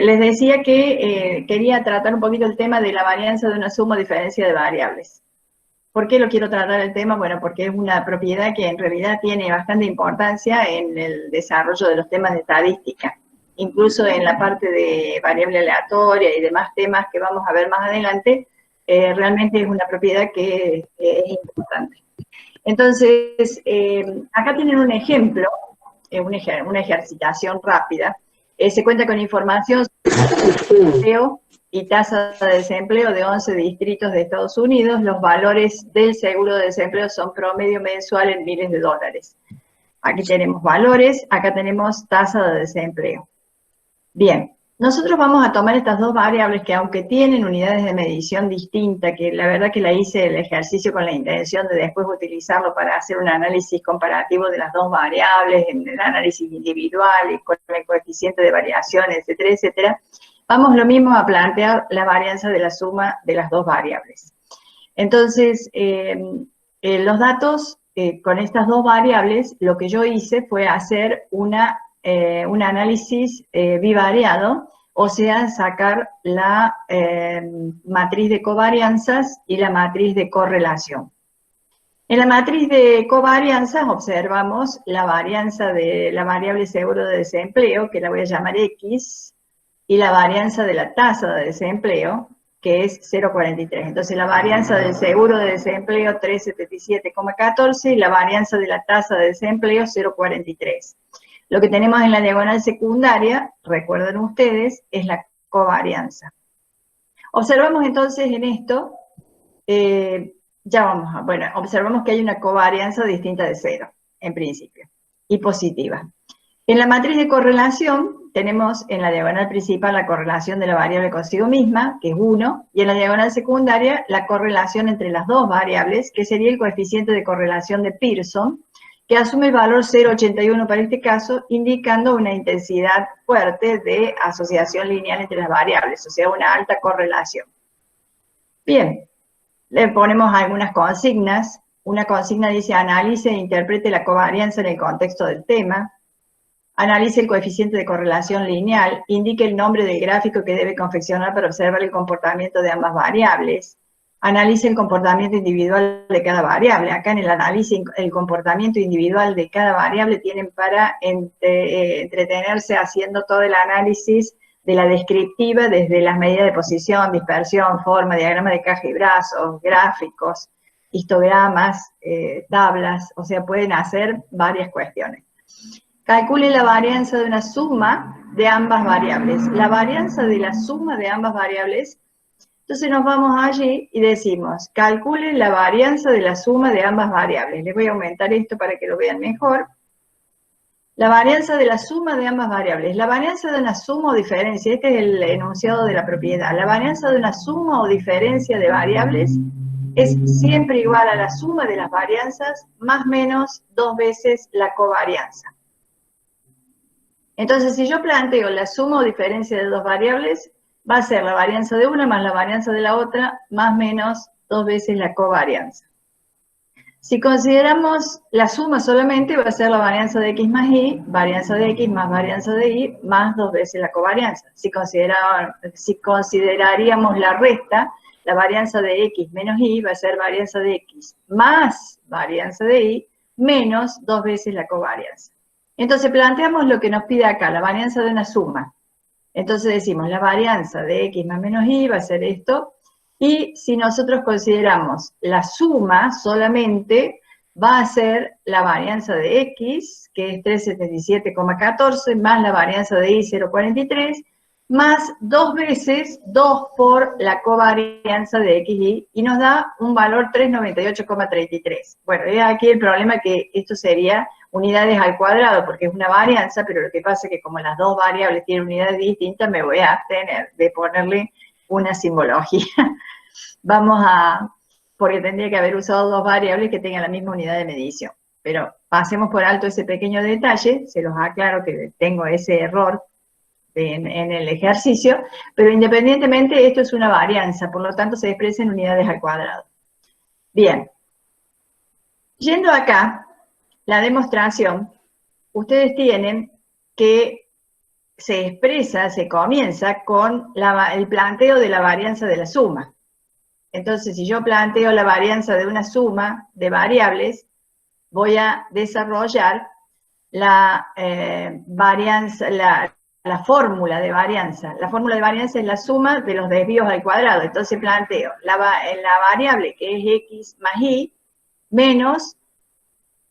les decía que quería tratar un poquito el tema de la varianza de una suma o diferencia de variables. ¿Por qué lo quiero tratar el tema? Bueno, porque es una propiedad que en realidad tiene bastante importancia en el desarrollo de los temas de estadística. Incluso en la parte de variable aleatoria y demás temas que vamos a ver más adelante, realmente es una propiedad que es importante. Entonces, acá tienen un ejemplo, una ejercitación rápida. Se cuenta con información sobre desempleo y tasa de desempleo de 11 distritos de Estados Unidos. Los valores del seguro de desempleo son promedio mensual en miles de dólares. Aquí tenemos valores, acá tenemos tasa de desempleo. Bien, nosotros vamos a tomar estas dos variables que aunque tienen unidades de medición distintas, que la verdad que la hice el ejercicio con la intención de después utilizarlo para hacer un análisis comparativo de las dos variables, en el análisis individual y con el coeficiente de variación, etcétera, etcétera, vamos lo mismo a plantear la varianza de la suma de las dos variables. Entonces, los datos con estas dos variables, lo que yo hice fue hacer un análisis bivariado, o sea, sacar la matriz de covarianzas y la matriz de correlación. En la matriz de covarianzas observamos la varianza de la variable seguro de desempleo, que la voy a llamar X, y la varianza de la tasa de desempleo, que es 0,43. Entonces la varianza del seguro de desempleo 377,14 y la varianza de la tasa de desempleo 0,43. Lo que tenemos en la diagonal secundaria, recuerden ustedes, es la covarianza. Observamos entonces en esto, observamos que hay una covarianza distinta de 0, en principio, y positiva. En la matriz de correlación, tenemos en la diagonal principal la correlación de la variable consigo misma, que es 1, y en la diagonal secundaria la correlación entre las dos variables, que sería el coeficiente de correlación de Pearson, que asume el valor 0,81 para este caso, indicando una intensidad fuerte de asociación lineal entre las variables, o sea, una alta correlación. Bien, le ponemos algunas consignas. Una consigna dice: analice e interprete la covarianza en el contexto del tema. Analice el coeficiente de correlación lineal. Indique el nombre del gráfico que debe confeccionar para observar el comportamiento de ambas variables. Analice el comportamiento individual de cada variable. Acá en el análisis, el comportamiento individual de cada variable tienen para entretenerse haciendo todo el análisis de la descriptiva, desde las medidas de posición, dispersión, forma, diagrama de caja y brazos, gráficos, histogramas, tablas, o sea, pueden hacer varias cuestiones. Calcule la varianza de una suma de ambas variables. La varianza de la suma de ambas variables. Entonces nos vamos allí y decimos, calcule la varianza de la suma de ambas variables. Les voy a aumentar esto para que lo vean mejor. La varianza de la suma de ambas variables. La varianza de una suma o diferencia, este es el enunciado de la propiedad. La varianza de una suma o diferencia de variables es siempre igual a la suma de las varianzas más menos 2 veces la covarianza. Entonces, si yo planteo la suma o diferencia de dos variables, va a ser la varianza de una más la varianza de la otra, más menos 2 veces la covarianza. Si consideramos la suma solamente, va a ser la varianza de x más y, varianza de x más varianza de y, más 2 veces la covarianza. Si consideraríamos la resta, la varianza de x menos y va a ser varianza de x más varianza de y, menos 2 veces la covarianza. Entonces planteamos lo que nos pide acá, la varianza de una suma. Entonces decimos, la varianza de x más menos y va a ser esto, y si nosotros consideramos la suma solamente, va a ser la varianza de x, que es 377,14, más la varianza de y, 0,43, más 2 veces 2 por la covarianza de x y nos da un valor 398,33. Bueno, aquí el problema que esto sería unidades al cuadrado, porque es una varianza, pero lo que pasa es que como las dos variables tienen unidades distintas, me voy a abstener de ponerle una simbología. Porque tendría que haber usado dos variables que tengan la misma unidad de medición. Pero pasemos por alto ese pequeño detalle, se los aclaro que tengo ese error en el ejercicio, pero independientemente esto es una varianza, por lo tanto se expresa en unidades al cuadrado. Bien, yendo acá, la demostración, ustedes tienen que se expresa, se comienza con el planteo de la varianza de la suma. Entonces, si yo planteo la varianza de una suma de variables, voy a desarrollar la varianza, la fórmula de varianza. La fórmula de varianza es la suma de los desvíos al cuadrado. Entonces planteo la variable que es x más y menos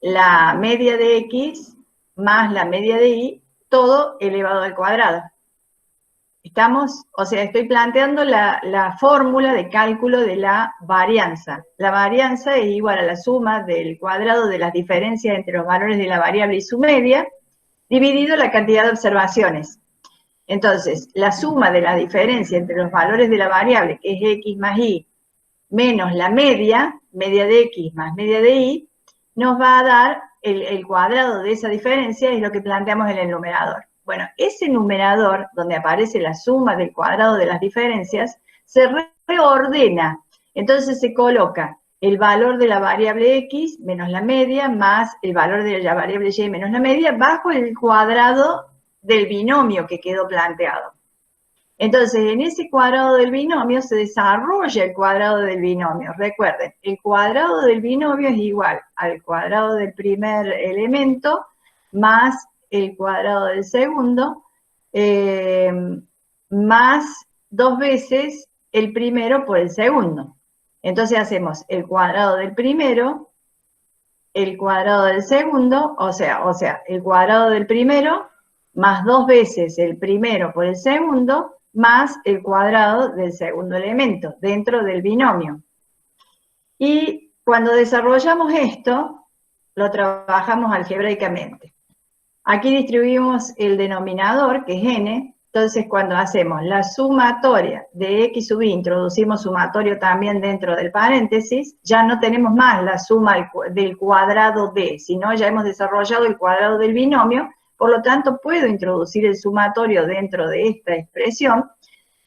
la media de x más la media de y, todo elevado al cuadrado. ¿Estamos? O sea, estoy planteando la fórmula de cálculo de la varianza. La varianza es igual a la suma del cuadrado de las diferencias entre los valores de la variable y su media, dividido la cantidad de observaciones. Entonces, la suma de la diferencia entre los valores de la variable, que es x más y, menos la media de x más media de y, nos va a dar el cuadrado de esa diferencia, es lo que planteamos en el numerador. Bueno, ese numerador, donde aparece la suma del cuadrado de las diferencias, se reordena. Entonces se coloca el valor de la variable x menos la media, más el valor de la variable y menos la media, bajo el cuadrado del binomio que quedó planteado. Entonces, en ese cuadrado del binomio se desarrolla el cuadrado del binomio. Recuerden, el cuadrado del binomio es igual al cuadrado del primer elemento más el cuadrado del segundo, más 2 veces el primero por el segundo. Entonces hacemos el cuadrado del primero, el cuadrado del segundo, o sea, el cuadrado del primero más 2 veces el primero por el segundo, más el cuadrado del segundo elemento, dentro del binomio. Y cuando desarrollamos esto, lo trabajamos algebraicamente. Aquí distribuimos el denominador, que es n. Entonces, cuando hacemos la sumatoria de x sub i, introducimos sumatorio también dentro del paréntesis, ya no tenemos más la suma del cuadrado de, sino ya hemos desarrollado el cuadrado del binomio. Por lo tanto, puedo introducir el sumatorio dentro de esta expresión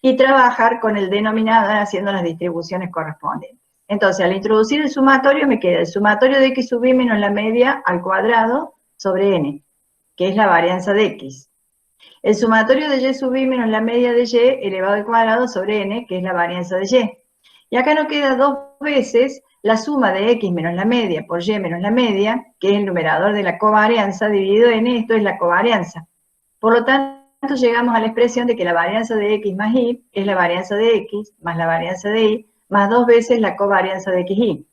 y trabajar con el denominador haciendo las distribuciones correspondientes. Entonces, al introducir el sumatorio, me queda el sumatorio de x sub i menos la media al cuadrado sobre n, que es la varianza de x. El sumatorio de y sub i menos la media de y elevado al cuadrado sobre n, que es la varianza de y. Y acá nos queda 2 veces la suma de x menos la media por y menos la media, que es el numerador de la covarianza, dividido en esto es la covarianza. Por lo tanto, llegamos a la expresión de que la varianza de x más y es la varianza de x más la varianza de y, más 2 veces la covarianza de x y.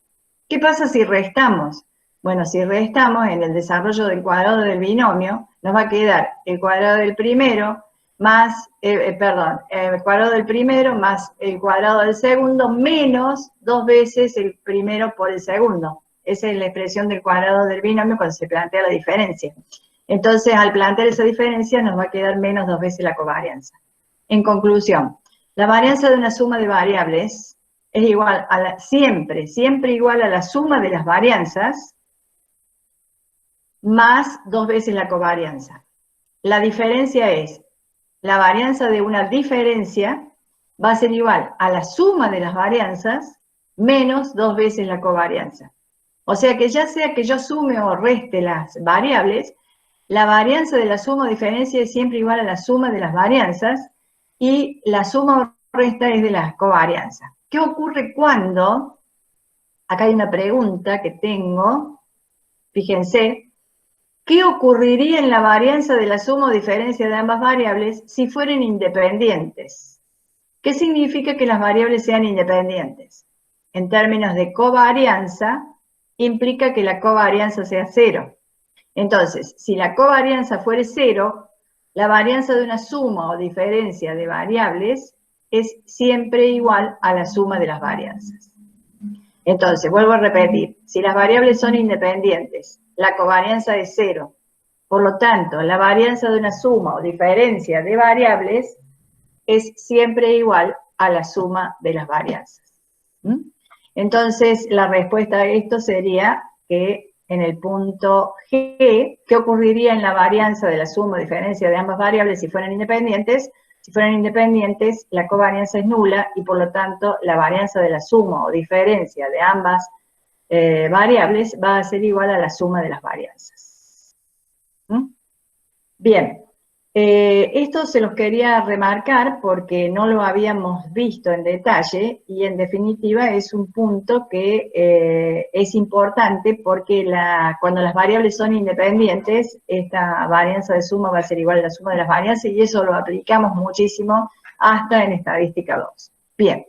¿Qué pasa si restamos? Bueno, si restamos en el desarrollo del cuadrado del binomio, nos va a quedar el cuadrado del primero más, el cuadrado del primero más el cuadrado del segundo menos 2 veces el primero por el segundo. Esa es la expresión del cuadrado del binomio cuando se plantea la diferencia. Entonces, al plantear esa diferencia, nos va a quedar menos 2 veces la covarianza. En conclusión, la varianza de una suma de variables es igual a siempre igual a la suma de las varianzas más 2 veces la covarianza. La diferencia es, la varianza de una diferencia va a ser igual a la suma de las varianzas menos 2 veces la covarianza. O sea que ya sea que yo sume o reste las variables, la varianza de la suma o diferencia es siempre igual a la suma de las varianzas y la suma o resta es de la covarianza. ¿Qué ocurre cuando? Acá hay una pregunta que tengo, fíjense. ¿Qué ocurriría en la varianza de la suma o diferencia de ambas variables si fueran independientes? ¿Qué significa que las variables sean independientes? En términos de covarianza, implica que la covarianza sea 0. Entonces, si la covarianza fuere 0, la varianza de una suma o diferencia de variables es siempre igual a la suma de las varianzas. Entonces, vuelvo a repetir, si las variables son independientes, la covarianza es 0. Por lo tanto, la varianza de una suma o diferencia de variables es siempre igual a la suma de las varianzas. Entonces, la respuesta a esto sería que en el punto G, ¿qué ocurriría en la varianza de la suma o diferencia de ambas variables si fueran independientes? Si fueran independientes, la covarianza es nula y por lo tanto la varianza de la suma o diferencia de ambas variables va a ser igual a la suma de las varianzas. Bien, Esto se los quería remarcar porque no lo habíamos visto en detalle y en definitiva es un punto que es importante porque cuando las variables son independientes, esta varianza de suma va a ser igual a la suma de las varianzas y eso lo aplicamos muchísimo hasta en estadística 2. Bien.